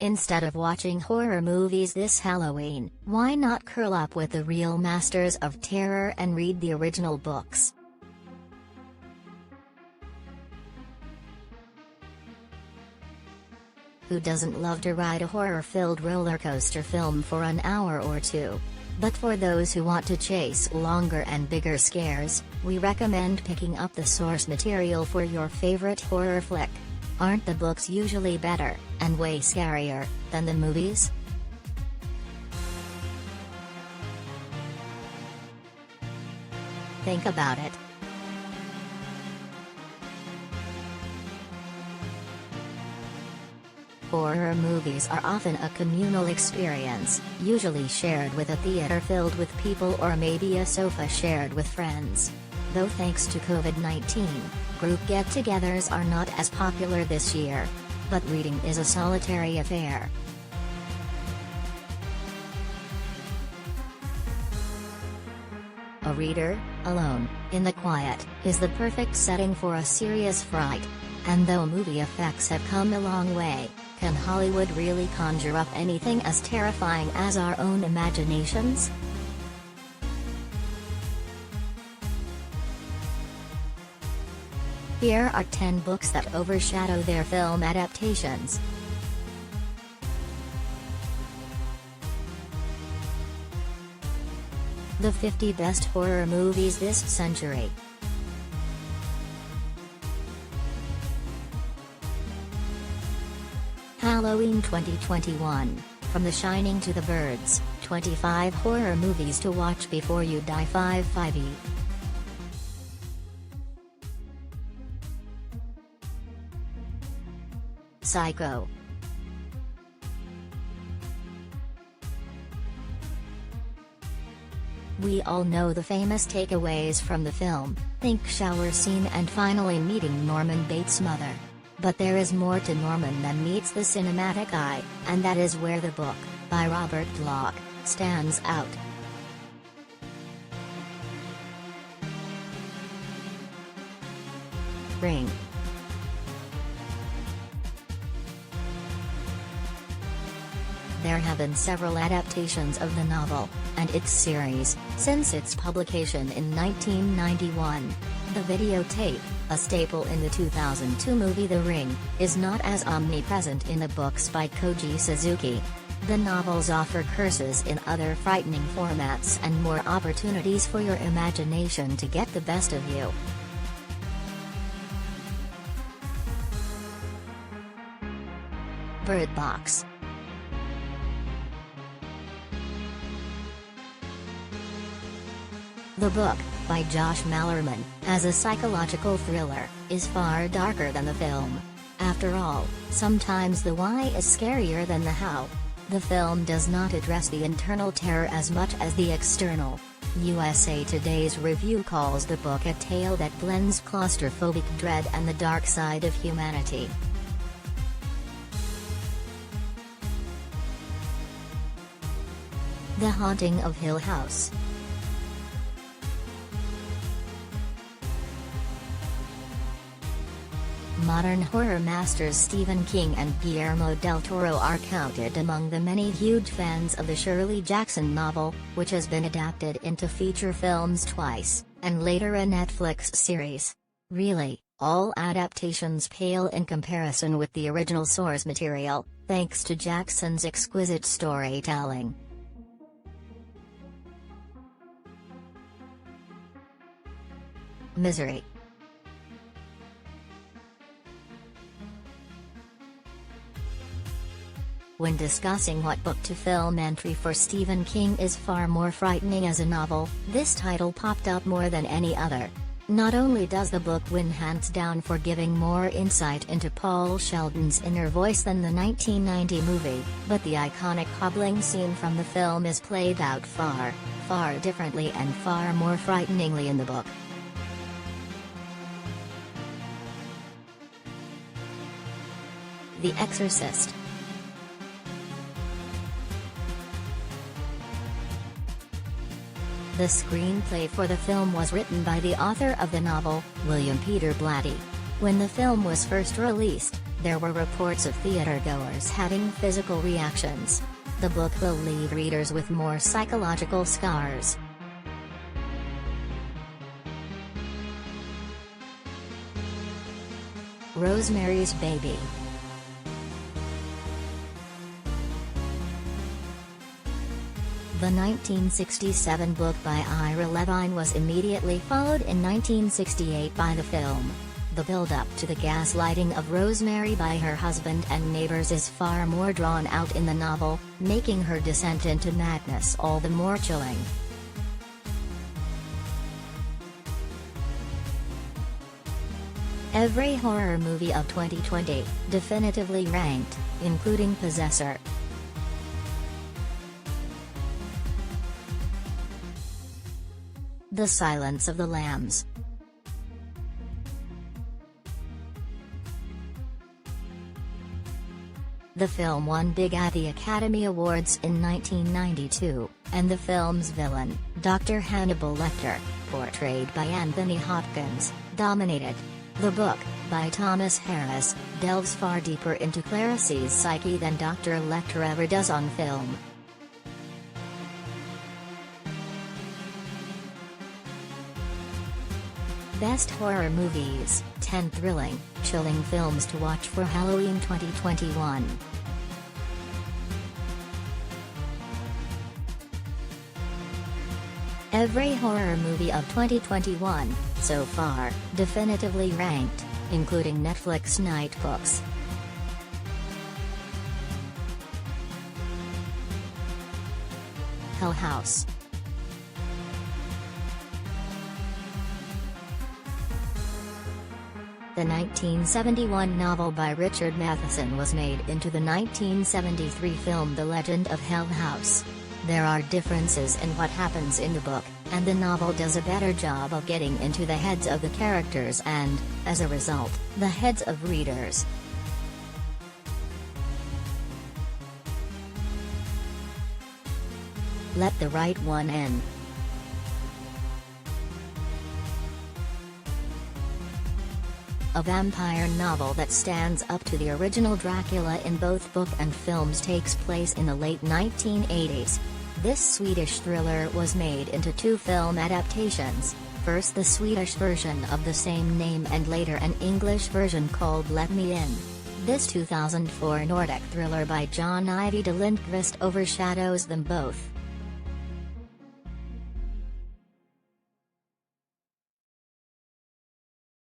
Instead of watching horror movies this Halloween, why not curl up with the real masters of terror and read the original books? Who doesn't love to ride a horror-filled roller coaster film for an hour or two? But for those who want to chase longer and bigger scares, we recommend picking up the source material for your favorite horror flick. Aren't the books usually better, and way scarier, than the movies? Think about it. Horror movies are often a communal experience, usually shared with a theater filled with people or maybe a sofa shared with friends. Though thanks to COVID-19, group get-togethers are not as popular this year. But reading is a solitary affair. A reader, alone, in the quiet, is the perfect setting for a serious fright. And though movie effects have come a long way, can Hollywood really conjure up anything as terrifying as our own imaginations? Here are 10 books that overshadow their film adaptations. The 50 best horror movies this century. Halloween 2021, From The Shining to The Birds, 25 horror movies to watch before you die. 5/5e. Psycho. We all know the famous takeaways from the film, think shower scene and finally meeting Norman Bates' mother. But there is more to Norman than meets the cinematic eye, and that is where the book, by Robert Bloch, stands out. Ring. There have been several adaptations of the novel, and its series, since its publication in 1991. The videotape, a staple in the 2002 movie The Ring, is not as omnipresent in the books by Koji Suzuki. The novels offer curses in other frightening formats and more opportunities for your imagination to get the best of you. Bird Box. The book, by Josh Malerman, as a psychological thriller, is far darker than the film. After all, sometimes the why is scarier than the how. The film does not address the internal terror as much as the external. USA Today's review calls the book a tale that blends claustrophobic dread and the dark side of humanity. The Haunting of Hill House. Modern horror masters Stephen King and Guillermo del Toro are counted among the many huge fans of the Shirley Jackson novel, which has been adapted into feature films twice, and later a Netflix series. Really, all adaptations pale in comparison with the original source material, thanks to Jackson's exquisite storytelling. Misery. When discussing what book to film entry for Stephen King is far more frightening as a novel, this title popped up more than any other. Not only does the book win hands down for giving more insight into Paul Sheldon's inner voice than the 1990 movie, but the iconic hobbling scene from the film is played out far, far differently and far more frighteningly in the book. The Exorcist. The screenplay for the film was written by the author of the novel, William Peter Blatty. When the film was first released, There were reports of theatergoers having physical reactions. The book will leave readers with more psychological scars. Rosemary's Baby. The 1967 book by Ira Levine was immediately followed in 1968 by the film. The build-up to the gaslighting of Rosemary by her husband and neighbors is far more drawn out in the novel, making her descent into madness all the more chilling. Every horror movie of 2020, definitively ranked, including Possessor. The Silence of the Lambs. The film won Big at the Academy Awards in 1992, and the film's villain, Dr. Hannibal Lecter, portrayed by Anthony Hopkins, dominated. The book, by Thomas Harris, delves far deeper into Clarice's psyche than Dr. Lecter ever does on film. Best Horror Movies, 10 thrilling, chilling films to watch for Halloween 2021. Every horror movie of 2021, so far, definitively ranked, including Netflix Nightbooks. Hell House. The 1971 novel by Richard Matheson was made into the 1973 film The Legend of Hell House. There are differences in what happens in the book, and the novel does a better job of getting into the heads of the characters and, as a result, the heads of readers. Let the Right One In. A vampire novel that stands up to the original Dracula in both book and films takes place in the late 1980s. This Swedish thriller was made into 2 film adaptations, first the Swedish version of the same name and later an English version called Let Me In. This 2004 Nordic thriller by John Ajvide Lindqvist overshadows them both.